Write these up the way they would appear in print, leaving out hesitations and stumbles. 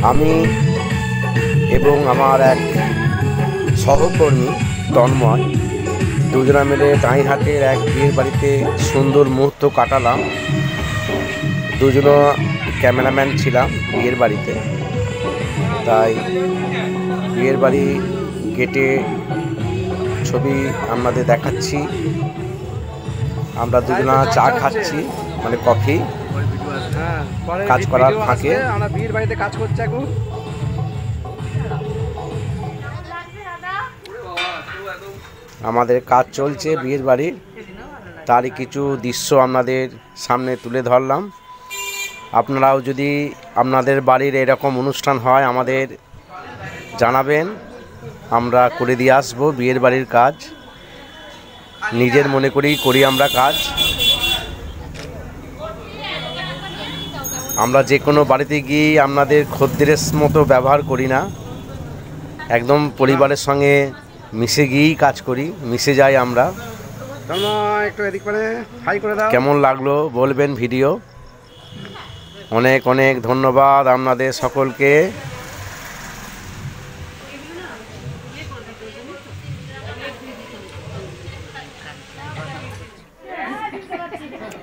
আমি এবং আমার এক সহকর্মী তন্ময় দুজনা মিলে টাইহাটের এক বিয়ের বাড়িতে সুন্দর মুহূর্ত কাটালাম। দুজনও ক্যামেরাম্যান ছিলাম বিয়ের বাড়িতে, তাই বিয়ের বাড়ি গেটে ছবি আপনাদের দেখাচ্ছি। আমরা দুজনা চা খাচ্ছি, মানে কফি, কাজ করার ফাঁকে। আমরা বিয়ের বাড়িতে কাজ করছি এখন। আমাদের কাজ চলছে বিয়ের বাড়ির, তারই কিছু দৃশ্য আপনাদের সামনে তুলে ধরলাম। আপনারাও যদি আপনাদের বাড়ির এরকম অনুষ্ঠান হয় আমাদের জানাবেন, আমরা করে দিয়ে আসবো। বিয়ের বাড়ির কাজ নিজের মনে করেই করি আমরা কাজ। আমরা যে কোনো বাড়িতে গিয়ে আপনাদের খদ্দেরের মতো ব্যবহার করি না, একদম পরিবারের সঙ্গে মিশে গিয়েই কাজ করি, মিশে যাই আমরা। একটু এদিক করে হাই করে দাও। কেমন লাগলো বলবেন ভিডিও। অনেক অনেক ধন্যবাদ আপনাদের সকলকে।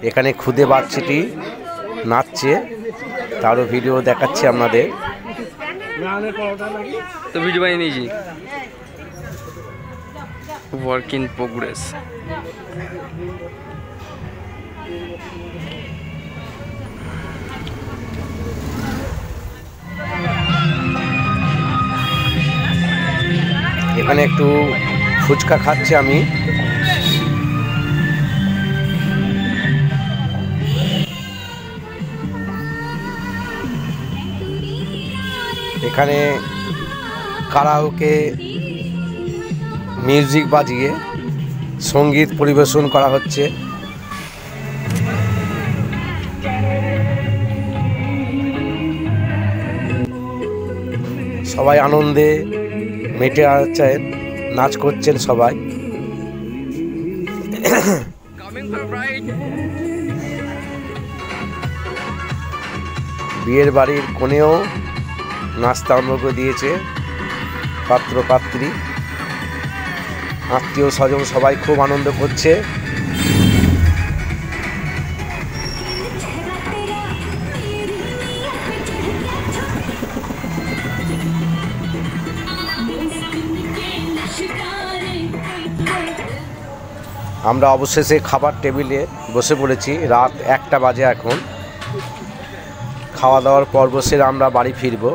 এখানে খুদে বাচ্চাটি নাচছে, তারও ভিডিও দেখাচ্ছি আপনাদের। তো ভিডিও বানিয়ে নিয়েছি, ওয়ার্ক ইন প্রোগ্রেস। এখানে একটু ফুচকা খাচ্ছি আমি। এখানে কারাওকে মিউজিক বাজিয়ে সঙ্গীত পরিবেশন করা হচ্ছে। সবাই আনন্দে মেতে আছেন, নাচ করছেন সবাই। বিয়ের বাড়ির কোণেও নাস্তা আরম্ভ করে দিয়েছে পাত্র পাত্রী, আত্মীয় স্বজন সবাই খুব আনন্দ করছে। আমরা অবশেষে খাবার টেবিলে বসে পড়েছি। রাত 1টা বাজে এখন। খাওয়া দাওয়ার পর বসে আমরা বাড়ি ফিরবো।